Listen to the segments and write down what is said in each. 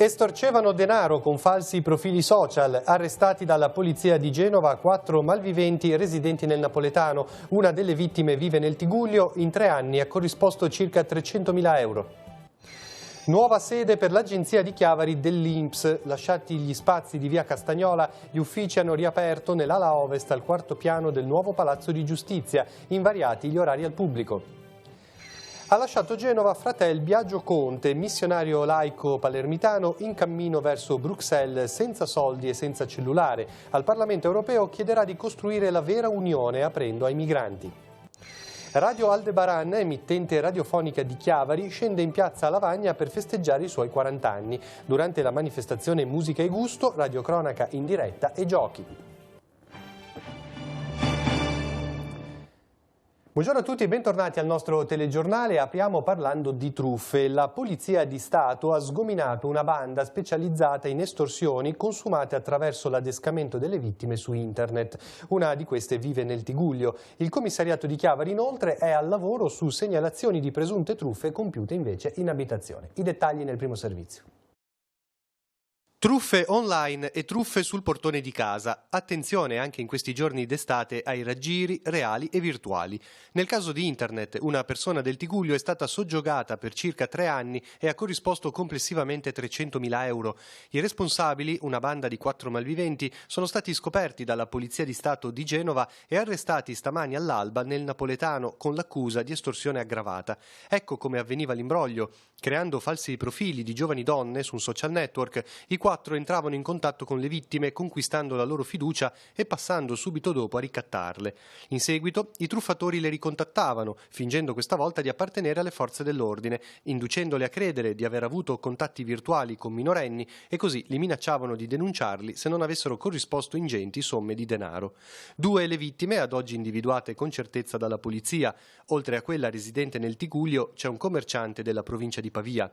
Estorcevano denaro con falsi profili social. Arrestati dalla polizia di Genova 4 malviventi residenti nel napoletano. Una delle vittime vive nel Tigullio. In 3 anni ha corrisposto circa 300.000 euro. Nuova sede per l'agenzia di Chiavari dell'INPS. Lasciati gli spazi di via Castagnola, gli uffici hanno riaperto nell'ala ovest al 4º piano del nuovo Palazzo di Giustizia, invariati gli orari al pubblico. Ha lasciato Genova Fratel Biagio Conte, missionario laico palermitano in cammino verso Bruxelles senza soldi e senza cellulare. Al Parlamento europeo chiederà di costruire la vera unione aprendo ai migranti. Radio Aldebaran, emittente radiofonica di Chiavari, scende in piazza Lavagna per festeggiare i suoi 40 anni. Durante la manifestazione Musica e Gusto, radiocronaca in diretta e giochi. Buongiorno a tutti e bentornati al nostro telegiornale. Apriamo parlando di truffe. La Polizia di Stato ha sgominato una banda specializzata in estorsioni consumate attraverso l'adescamento delle vittime su internet. Una di queste vive nel Tigullio. Il commissariato di Chiavari inoltre è al lavoro su segnalazioni di presunte truffe compiute invece in abitazione. I dettagli nel primo servizio. Truffe online e truffe sul portone di casa. Attenzione anche in questi giorni d'estate ai raggiri reali e virtuali. Nel caso di internet, una persona del Tigullio è stata soggiogata per circa 3 anni e ha corrisposto complessivamente 300.000 euro. I responsabili, una banda di 4 malviventi, sono stati scoperti dalla Polizia di Stato di Genova e arrestati stamani all'alba nel napoletano con l'accusa di estorsione aggravata. Ecco come avveniva l'imbroglio. Creando falsi profili di giovani donne su un social network, i 4 entravano in contatto con le vittime, conquistando la loro fiducia e passando subito dopo a ricattarle. In seguito i truffatori le ricontattavano, fingendo questa volta di appartenere alle forze dell'ordine, inducendole a credere di aver avuto contatti virtuali con minorenni e così li minacciavano di denunciarli se non avessero corrisposto ingenti somme di denaro. 2 le vittime, ad oggi individuate con certezza dalla polizia. Oltre a quella residente nel Tigullio, c'è un commerciante della provincia di Pavia.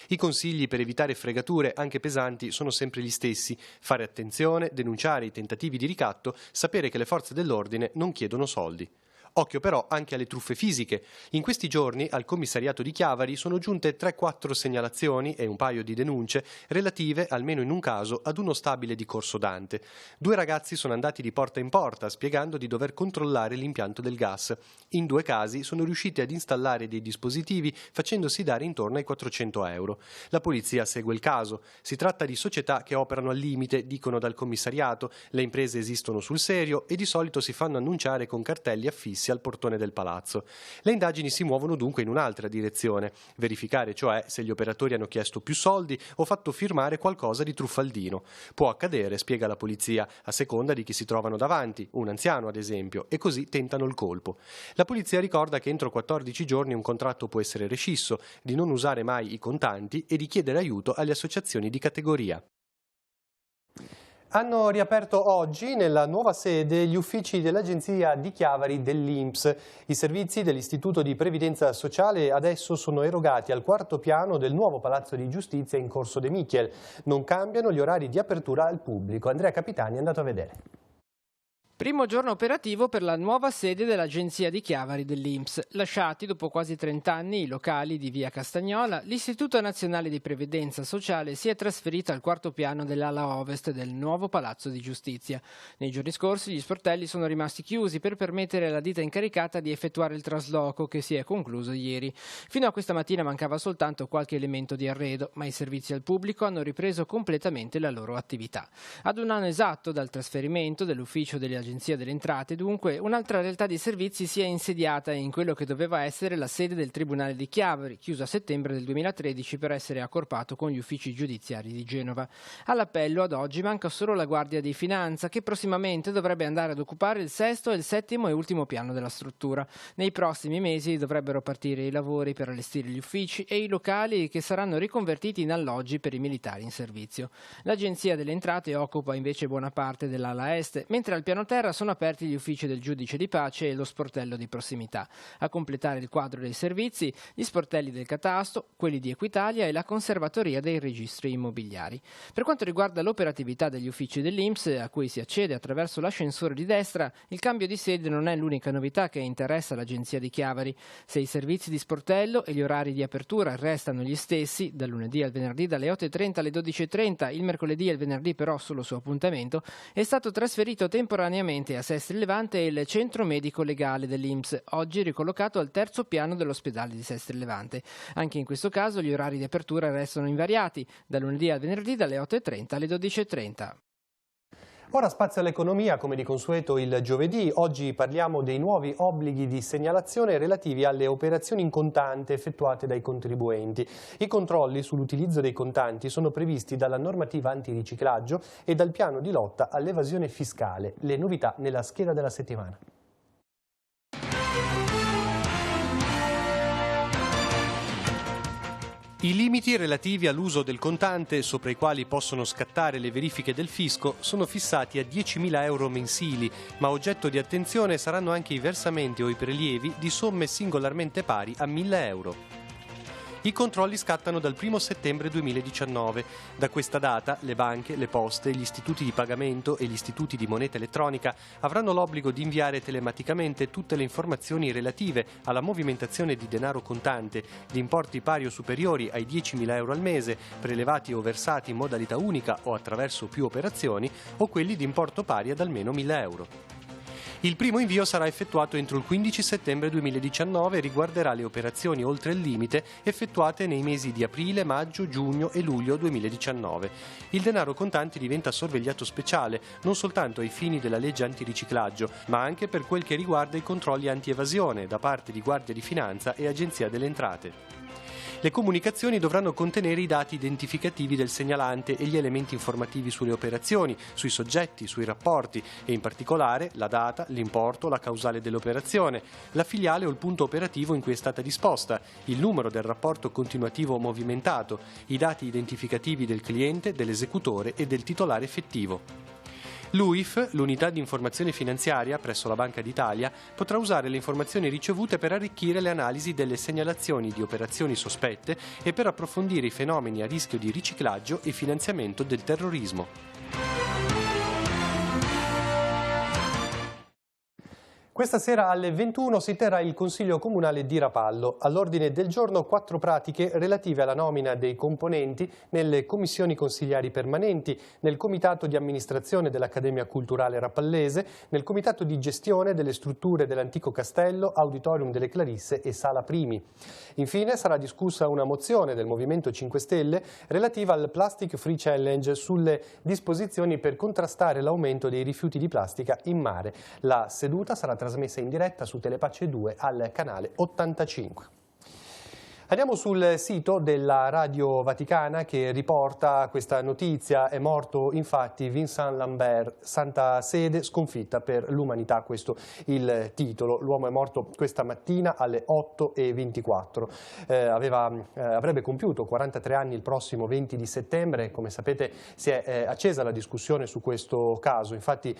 I consigli per evitare fregature, anche pesanti, sono sempre gli stessi: fare attenzione, denunciare i tentativi di ricatto, sapere che le forze dell'ordine non chiedono soldi. Occhio però anche alle truffe fisiche. In questi giorni al commissariato di Chiavari sono giunte 3-4 segnalazioni e un paio di denunce relative, almeno in un caso, ad uno stabile di Corso Dante. 2 ragazzi sono andati di porta in porta spiegando di dover controllare l'impianto del gas. In 2 casi sono riusciti ad installare dei dispositivi facendosi dare intorno ai 400 euro. La polizia segue il caso. Si tratta di società che operano al limite, dicono dal commissariato. Le imprese esistono sul serio e di solito si fanno annunciare con cartelli affissi al portone del palazzo. Le indagini si muovono dunque in un'altra direzione: verificare cioè se gli operatori hanno chiesto più soldi o fatto firmare qualcosa di truffaldino. Può accadere, spiega la polizia, a seconda di chi si trovano davanti, un anziano ad esempio, e così tentano il colpo. La polizia ricorda che entro 14 giorni un contratto può essere rescisso, di non usare mai i contanti e di chiedere aiuto alle associazioni di categoria. Hanno riaperto oggi nella nuova sede gli uffici dell'agenzia di Chiavari dell'INPS. I servizi dell'Istituto di Previdenza Sociale adesso sono erogati al 4º piano del nuovo Palazzo di Giustizia in Corso De Michiel. Non cambiano gli orari di apertura al pubblico. Andrea Capitani è andato a vedere. Primo giorno operativo per la nuova sede dell'agenzia di Chiavari dell'INPS. Lasciati dopo quasi 30 anni i locali di via Castagnola, l'Istituto Nazionale di Previdenza Sociale si è trasferito al 4º piano dell'ala ovest del nuovo Palazzo di Giustizia. Nei giorni scorsi gli sportelli sono rimasti chiusi per permettere alla ditta incaricata di effettuare il trasloco, che si è concluso ieri. Fino a questa mattina mancava soltanto qualche elemento di arredo, ma i servizi al pubblico hanno ripreso completamente la loro attività. Ad un anno esatto dal trasferimento dell'ufficio delle Agenzia delle Entrate, dunque, un'altra realtà di servizi si è insediata in quello che doveva essere la sede del Tribunale di Chiavari, chiuso a settembre del 2013 per essere accorpato con gli uffici giudiziari di Genova. All'appello ad oggi manca solo la Guardia di Finanza, che prossimamente dovrebbe andare ad occupare il 6º e il 7º e ultimo piano della struttura. Nei prossimi mesi dovrebbero partire i lavori per allestire gli uffici e i locali che saranno riconvertiti in alloggi per i militari in servizio. L'Agenzia delle Entrate occupa invece buona parte dell'ala est, mentre al piano terra Inghilterra sono aperti gli uffici del giudice di pace e lo sportello di prossimità. A completare il quadro dei servizi, gli sportelli del catasto, quelli di Equitalia e la conservatoria dei registri immobiliari. Per quanto riguarda l'operatività degli uffici dell'INPS, a cui si accede attraverso l'ascensore di destra, il cambio di sede non è l'unica novità che interessa l'agenzia di Chiavari. Se i servizi di sportello e gli orari di apertura restano gli stessi, dal lunedì al venerdì dalle 8:30 alle 12:30, il mercoledì e il venerdì però solo su appuntamento, è stato trasferito temporaneamente a Sestri Levante il centro medico legale dell'INPS, oggi ricollocato al terzo piano dell'ospedale di Sestri Levante. Anche in questo caso gli orari di apertura restano invariati, dal lunedì al venerdì dalle 8:30 alle 12:30. Ora spazio all'economia, come di consueto il giovedì. Oggi parliamo dei nuovi obblighi di segnalazione relativi alle operazioni in contante effettuate dai contribuenti. I controlli sull'utilizzo dei contanti sono previsti dalla normativa antiriciclaggio e dal piano di lotta all'evasione fiscale. Le novità nella scheda della settimana. I limiti relativi all'uso del contante, sopra i quali possono scattare le verifiche del fisco, sono fissati a 10.000 euro mensili, ma oggetto di attenzione saranno anche i versamenti o i prelievi di somme singolarmente pari a 1.000 euro. I controlli scattano dal 1 settembre 2019. Da questa data le banche, le poste, gli istituti di pagamento e gli istituti di moneta elettronica avranno l'obbligo di inviare telematicamente tutte le informazioni relative alla movimentazione di denaro contante di importi pari o superiori ai 10.000 euro al mese, prelevati o versati in modalità unica o attraverso più operazioni, o quelli di importo pari ad almeno 1.000 euro. Il primo invio sarà effettuato entro il 15 settembre 2019 e riguarderà le operazioni oltre il limite effettuate nei mesi di aprile, maggio, giugno e luglio 2019. Il denaro contante diventa sorvegliato speciale non soltanto ai fini della legge antiriciclaggio, ma anche per quel che riguarda i controlli anti-evasione da parte di Guardia di Finanza e Agenzia delle Entrate. Le comunicazioni dovranno contenere i dati identificativi del segnalante e gli elementi informativi sulle operazioni, sui soggetti, sui rapporti e in particolare la data, l'importo, la causale dell'operazione, la filiale o il punto operativo in cui è stata disposta, il numero del rapporto continuativo movimentato, i dati identificativi del cliente, dell'esecutore e del titolare effettivo. L'UIF, l'unità di informazione finanziaria presso la Banca d'Italia, potrà usare le informazioni ricevute per arricchire le analisi delle segnalazioni di operazioni sospette e per approfondire i fenomeni a rischio di riciclaggio e finanziamento del terrorismo. Questa sera alle 21 si terrà il Consiglio Comunale di Rapallo. All'ordine del giorno 4 pratiche relative alla nomina dei componenti nelle commissioni consigliari permanenti, nel Comitato di Amministrazione dell'Accademia Culturale Rapallese, nel Comitato di Gestione delle strutture dell'Antico Castello, Auditorium delle Clarisse e Sala Primi. Infine sarà discussa una mozione del Movimento 5 Stelle relativa al Plastic Free Challenge sulle disposizioni per contrastare l'aumento dei rifiuti di plastica in mare. La seduta sarà trasmessa in diretta su Telepace 2 al canale 85. Andiamo sul sito della Radio Vaticana che riporta questa notizia. È morto infatti Vincent Lambert, Santa Sede sconfitta per l'umanità, questo il titolo. L'uomo è morto questa mattina alle 8:24. Avrebbe compiuto 43 anni il prossimo 20 di settembre. Come sapete si è accesa la discussione su questo caso. Infatti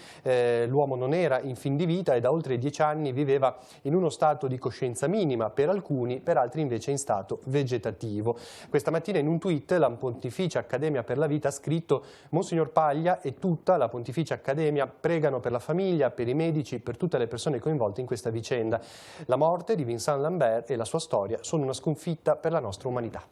l'uomo non era in fin di vita e da oltre 10 anni viveva in uno stato di coscienza minima per alcuni, per altri invece in stato vegetativo. Questa mattina in un tweet la Pontificia Accademia per la Vita ha scritto: Monsignor Paglia e tutta la Pontificia Accademia pregano per la famiglia, per i medici, per tutte le persone coinvolte in questa vicenda. La morte di Vincent Lambert e la sua storia sono una sconfitta per la nostra umanità.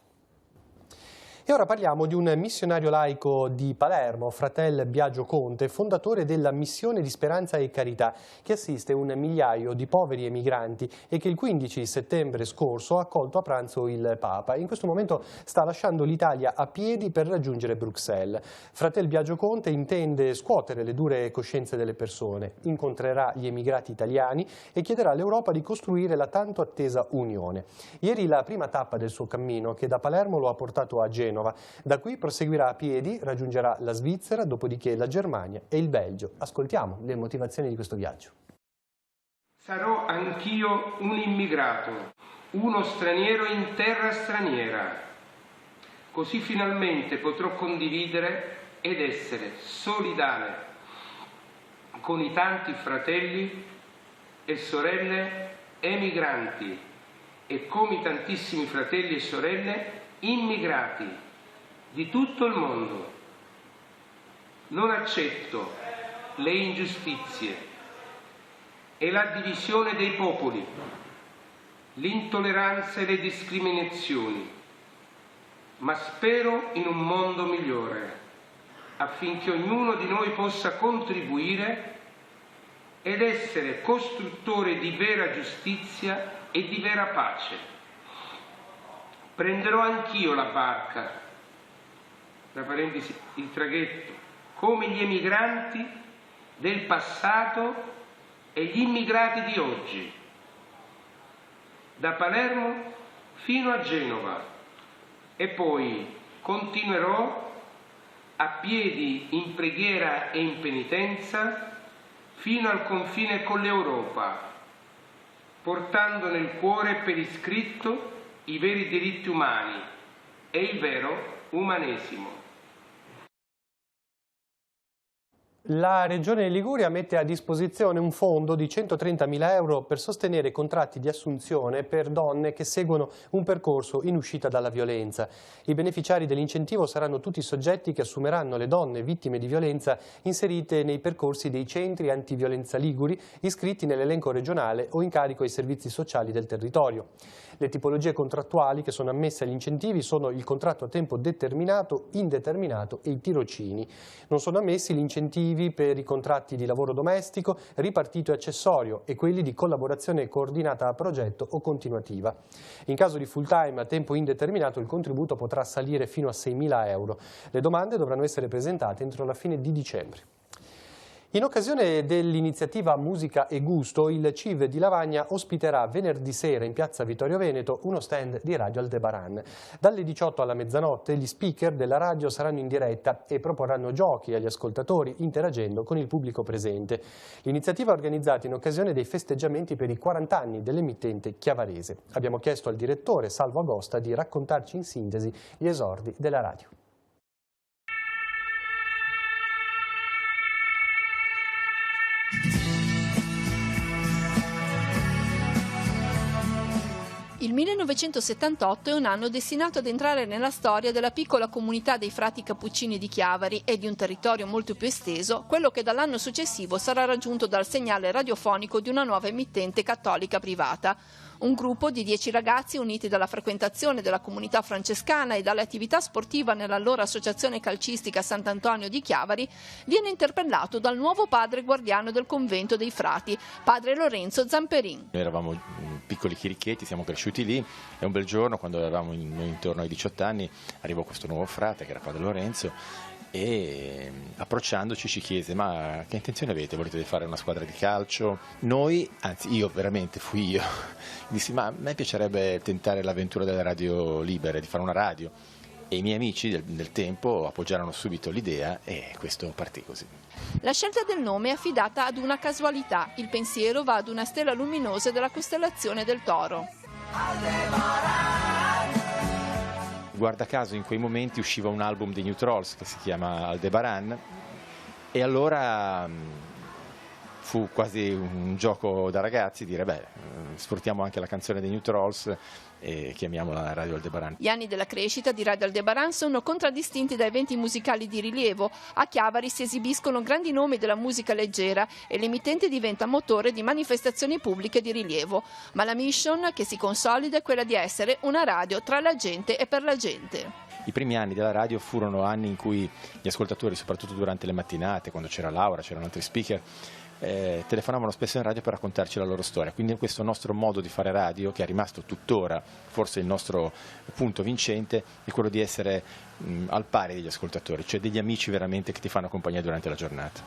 E ora parliamo di un missionario laico di Palermo, Fratel Biagio Conte, fondatore della Missione di Speranza e Carità, che assiste un migliaio di poveri emigranti e che il 15 settembre scorso ha accolto a pranzo il Papa. In questo momento sta lasciando l'Italia a piedi per raggiungere Bruxelles. Fratel Biagio Conte intende scuotere le dure coscienze delle persone, incontrerà gli emigrati italiani e chiederà all'Europa di costruire la tanto attesa unione. Ieri la prima tappa del suo cammino, che da Palermo lo ha portato a Genova. Da qui proseguirà a piedi, raggiungerà la Svizzera, dopodiché la Germania e il Belgio. Ascoltiamo le motivazioni di questo viaggio. Sarò anch'io un immigrato, uno straniero in terra straniera. Così finalmente potrò condividere ed essere solidale con i tanti fratelli e sorelle emigranti e come i tantissimi fratelli e sorelle immigrati di tutto il mondo. Non accetto le ingiustizie e la divisione dei popoli, l'intolleranza e le discriminazioni, ma spero in un mondo migliore, affinché ognuno di noi possa contribuire ed essere costruttore di vera giustizia e di vera pace. Prenderò anch'io la barca, tra parentesi il traghetto, come gli emigranti del passato e gli immigrati di oggi, da Palermo fino a Genova, e poi continuerò a piedi in preghiera e in penitenza fino al confine con l'Europa, portando nel cuore per iscritto i veri diritti umani e il vero umanesimo. La Regione Liguria mette a disposizione un fondo di 130.000 euro per sostenere contratti di assunzione per donne che seguono un percorso in uscita dalla violenza. I beneficiari dell'incentivo saranno tutti soggetti che assumeranno le donne vittime di violenza inserite nei percorsi dei centri antiviolenza liguri iscritti nell'elenco regionale o in carico ai servizi sociali del territorio. Le tipologie contrattuali che sono ammesse agli incentivi sono il contratto a tempo determinato, indeterminato e i tirocini. Non sono ammessi gli incentivi per i contratti di lavoro domestico, ripartito e accessorio e quelli di collaborazione coordinata a progetto o continuativa. In caso di full time a tempo indeterminato il contributo potrà salire fino a 6.000 euro. Le domande dovranno essere presentate entro la fine di dicembre. In occasione dell'iniziativa Musica e Gusto, il CIV di Lavagna ospiterà venerdì sera in piazza Vittorio Veneto uno stand di Radio Aldebaran. Dalle 18 alla mezzanotte gli speaker della radio saranno in diretta e proporranno giochi agli ascoltatori interagendo con il pubblico presente. L'iniziativa è organizzata in occasione dei festeggiamenti per i 40 anni dell'emittente chiavarese. Abbiamo chiesto al direttore Salvo Agosta di raccontarci in sintesi gli esordi della radio. Il 1978 è un anno destinato ad entrare nella storia della piccola comunità dei frati cappuccini di Chiavari e di un territorio molto più esteso, quello che dall'anno successivo sarà raggiunto dal segnale radiofonico di una nuova emittente cattolica privata. Un gruppo di 10 ragazzi uniti dalla frequentazione della comunità francescana e dalle attività sportive nell'allora associazione calcistica Sant'Antonio di Chiavari viene interpellato dal nuovo padre guardiano del convento dei frati, padre Lorenzo Zamperin. Noi eravamo piccoli chirichetti, siamo cresciuti lì e un bel giorno, quando eravamo intorno ai 18 anni, arrivò questo nuovo frate che era padre Lorenzo e approcciandoci ci chiese: ma che intenzione avete? Volete fare una squadra di calcio? Noi, anzi io veramente fui io, dissi: ma a me piacerebbe tentare l'avventura delle radio libere, di fare una radio. E i miei amici del tempo appoggiarono subito l'idea e questo partì così. La scelta del nome è affidata ad una casualità. Il pensiero va ad una stella luminosa della costellazione del Toro. Guarda caso in quei momenti usciva un album dei New Trolls che si chiama Aldebaran e allora fu quasi un gioco da ragazzi dire: beh, sfruttiamo anche la canzone dei New Trolls e chiamiamola Radio Aldebaran. Gli anni della crescita di Radio Aldebaran sono contraddistinti da eventi musicali di rilievo. A Chiavari si esibiscono grandi nomi della musica leggera e l'emittente diventa motore di manifestazioni pubbliche di rilievo. Ma la mission che si consolida è quella di essere una radio tra la gente e per la gente. I primi anni della radio furono anni in cui gli ascoltatori, soprattutto durante le mattinate, quando c'era Laura, c'erano altri speaker, telefonavano spesso in radio per raccontarci la loro storia. Quindi questo nostro modo di fare radio, che è rimasto tuttora forse il nostro punto vincente, è quello di essere al pari degli ascoltatori, cioè degli amici veramente che ti fanno compagnia durante la giornata.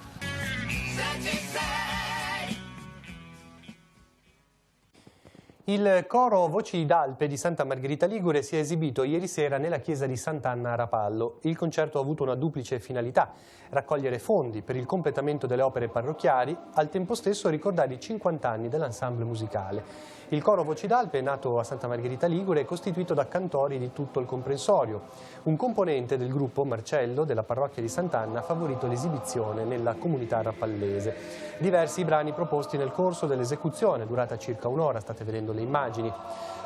Il coro Voci d'Alpe di Santa Margherita Ligure si è esibito ieri sera nella chiesa di Sant'Anna a Rapallo. Il concerto ha avuto una duplice finalità: raccogliere fondi per il completamento delle opere parrocchiali, al tempo stesso ricordare i 50 anni dell'ensemble musicale. Il coro Voci d'Alpe, nato a Santa Margherita Ligure, è costituito da cantori di tutto il comprensorio. Un componente del gruppo, Marcello, della parrocchia di Sant'Anna, ha favorito l'esibizione nella comunità rappallese. Diversi i brani proposti nel corso dell'esecuzione, durata circa un'ora, state vedendo le immagini.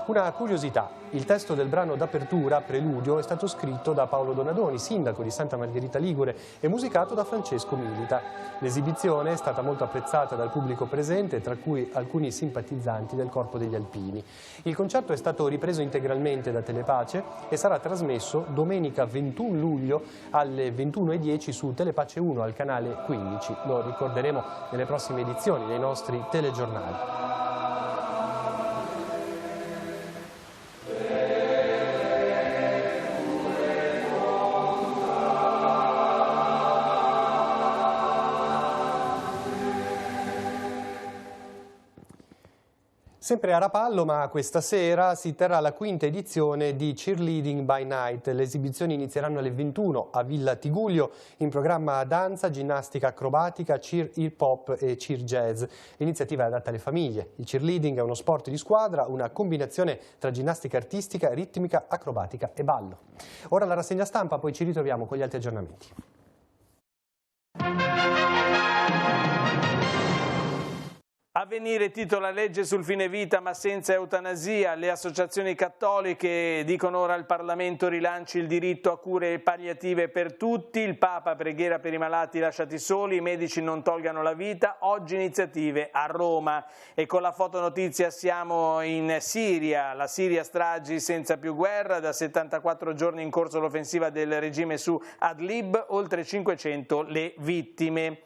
Una curiosità: il testo del brano d'apertura, Preludio, è stato scritto da Paolo Donadoni, sindaco di Santa Margherita Ligure, e musicato da Francesco Milita. L'esibizione è stata molto apprezzata dal pubblico presente, tra cui alcuni simpatizzanti del Corpo degli Alpini. Il concerto è stato ripreso integralmente da Telepace e sarà trasmesso domenica 21 luglio alle 21:10 su Telepace 1 al canale 15. Lo ricorderemo nelle prossime edizioni dei nostri telegiornali. Sempre a Rapallo, ma questa sera si terrà la quinta edizione di Cheerleading by Night. Le esibizioni inizieranno alle 21 a Villa Tigullio, in programma danza, ginnastica acrobatica, cheer hip hop e cheer jazz. L'iniziativa è adatta alle famiglie. Il cheerleading è uno sport di squadra, una combinazione tra ginnastica artistica, ritmica, acrobatica e ballo. Ora la rassegna stampa, poi ci ritroviamo con gli altri aggiornamenti. Avvenire titola legge sul fine vita ma senza eutanasia. Le associazioni cattoliche dicono ora al Parlamento rilanci il diritto a cure palliative per tutti. Il Papa preghiera per i malati lasciati soli, i medici non tolgano la vita. Oggi iniziative a Roma. E con la fotonotizia siamo in Siria. La Siria stragi senza più guerra. Da 74 giorni in corso l'offensiva del regime su Adlib, oltre 500 le vittime.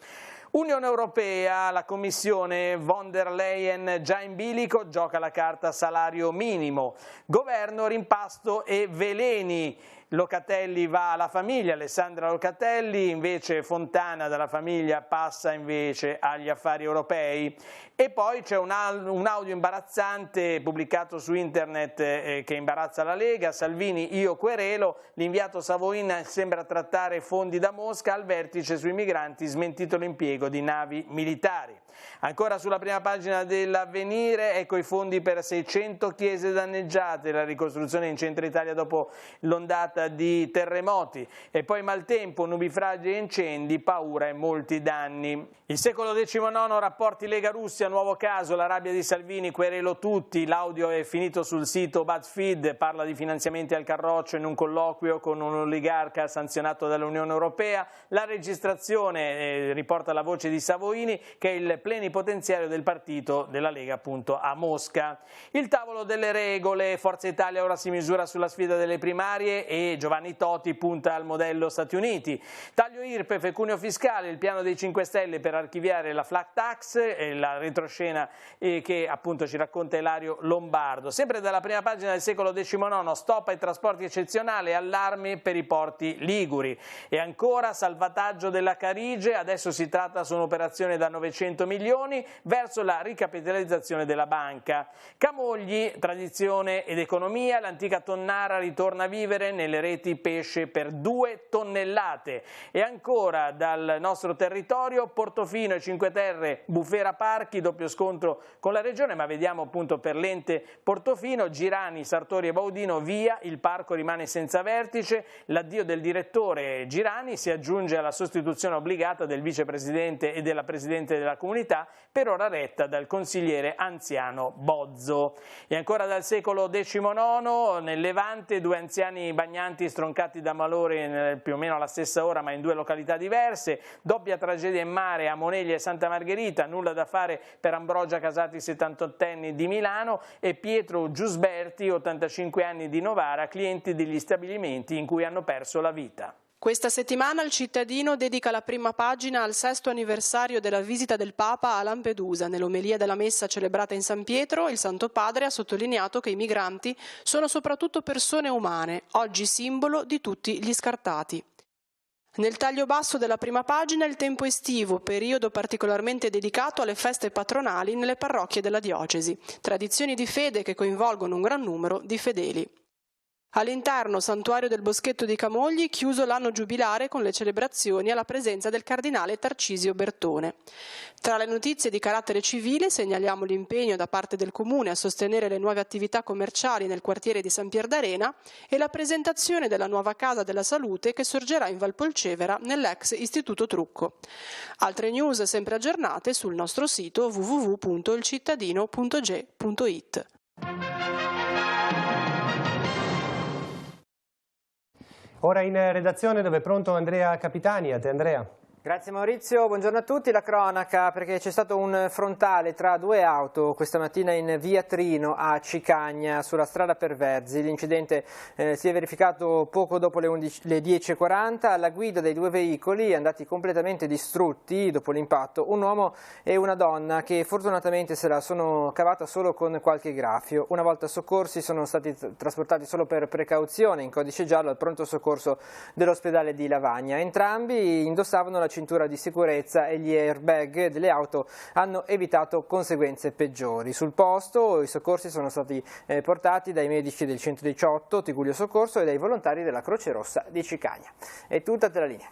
Unione Europea, la Commissione von der Leyen già in bilico, gioca la carta salario minimo. Governo, rimpasto e veleni. Locatelli va alla famiglia, Alessandra Locatelli, invece Fontana dalla famiglia passa invece agli affari europei. E poi c'è un audio imbarazzante pubblicato su internet che imbarazza la Lega. Salvini, io querelo, l'inviato Savoin sembra trattare fondi da Mosca, al vertice sui migranti smentito l'impiego di navi militari. Ancora sulla prima pagina dell'Avvenire, ecco i fondi per 600 chiese danneggiate, la ricostruzione in centro Italia dopo l'ondata di terremoti. E poi maltempo, nubifragi e incendi, paura e molti danni. Il secolo XIX, rapporti Lega-Russia, nuovo caso, la rabbia di Salvini, querelo tutti. L'audio è finito sul sito BuzzFeed, parla di finanziamenti al Carroccio in un colloquio con un oligarca sanzionato dall'Unione Europea. La registrazione riporta la voce di Savoini, che è il plenipotenziario del partito della Lega appunto a Mosca. Il tavolo delle regole, Forza Italia ora si misura sulla sfida delle primarie e Giovanni Toti punta al modello Stati Uniti. Taglio IRPEF e cuneo fiscale, il piano dei 5 Stelle per archiviare la flat tax e la retroscena che appunto ci racconta Ilario Lombardo. Sempre dalla prima pagina del secolo XIX, stop ai trasporti eccezionali, allarme per i porti liguri. E ancora salvataggio della Carige, adesso si tratta su un'operazione da 900 milioni verso la ricapitalizzazione della banca. Camogli, tradizione ed economia, l'antica tonnara ritorna a vivere nelle reti pesce per 2 tonnellate. E ancora dal nostro territorio, Portofino e Cinque Terre, Bufera Parchi, doppio scontro con la regione, ma vediamo appunto per l'ente Portofino, Girani, Sartori e Baudino via, il parco rimane senza vertice, l'addio del direttore Girani si aggiunge alla sostituzione obbligata del vicepresidente e della presidente della comunità, per ora retta dal consigliere anziano Bozzo. E ancora dal secolo XIX, nel Levante, 2 anziani bagnanti stroncati da malore più o meno alla stessa ora ma in 2 località diverse, doppia tragedia in mare a Moneglia e Santa Margherita, nulla da fare per Ambrogia Casati, 78enne di Milano, e Pietro Giusberti, 85 anni di Novara, clienti degli stabilimenti in cui hanno perso la vita. Questa settimana il Cittadino dedica la prima pagina al 6° anniversario della visita del Papa a Lampedusa. Nell'omelia della messa celebrata in San Pietro, il Santo Padre ha sottolineato che i migranti sono soprattutto persone umane, oggi simbolo di tutti gli scartati. Nel taglio basso della prima pagina il tempo estivo, periodo particolarmente dedicato alle feste patronali nelle parrocchie della diocesi, tradizioni di fede che coinvolgono un gran numero di fedeli. All'interno, Santuario del Boschetto di Camogli, chiuso l'anno giubilare con le celebrazioni alla presenza del cardinale Tarcisio Bertone. Tra le notizie di carattere civile segnaliamo l'impegno da parte del Comune a sostenere le nuove attività commerciali nel quartiere di San Pier d'Arena e la presentazione della nuova Casa della Salute che sorgerà in Valpolcevera nell'ex Istituto Trucco. Altre news sempre aggiornate sul nostro sito www.ilcittadino.ge.it. Ora in redazione dove è pronto Andrea Capitani. A te Andrea. Grazie Maurizio, buongiorno a tutti. La cronaca, perché c'è stato un frontale tra due auto questa mattina in via Trino a Cicagna sulla strada per Verzi. L'incidente si è verificato poco dopo le 10:40. Alla guida dei due veicoli, andati completamente distrutti dopo l'impatto, un uomo e una donna che fortunatamente se la sono cavata solo con qualche graffio. Una volta soccorsi sono stati trasportati solo per precauzione in codice giallo al pronto soccorso dell'ospedale di Lavagna. Entrambi indossavano la cintura di sicurezza e gli airbag delle auto hanno evitato conseguenze peggiori. Sul posto i soccorsi sono stati portati dai medici del 118 Tigullio Soccorso e dai volontari della Croce Rossa di Cicagna. È tutta te la linea.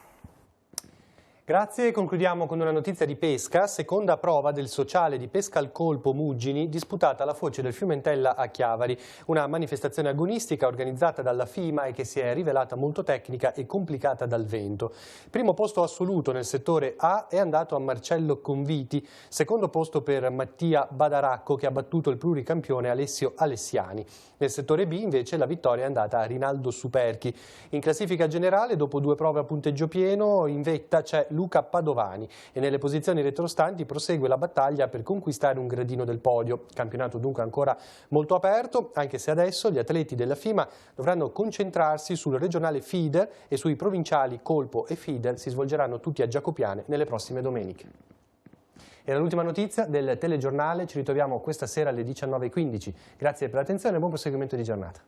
Grazie, concludiamo con una notizia di pesca. Seconda prova del sociale di pesca al colpo Muggini, disputata alla foce del Fiumentella a Chiavari. Una manifestazione agonistica organizzata dalla FIMA e che si è rivelata molto tecnica e complicata dal vento. Primo posto assoluto nel settore A è andato a Marcello Conviti, secondo posto per Mattia Badaracco che ha battuto il pluricampione Alessio Alessiani. Nel settore B invece la vittoria è andata a Rinaldo Superchi. In classifica generale, dopo 2 prove a punteggio pieno, in vetta c'è Luca Padovani e nelle posizioni retrostanti prosegue la battaglia per conquistare un gradino del podio. Campionato dunque ancora molto aperto, anche se adesso gli atleti della FIMA dovranno concentrarsi sul regionale feeder e sui provinciali colpo e feeder si svolgeranno tutti a Giacopiane nelle prossime domeniche. Era l'ultima notizia del telegiornale, ci ritroviamo questa sera alle 19:15. Grazie per l'attenzione e buon proseguimento di giornata.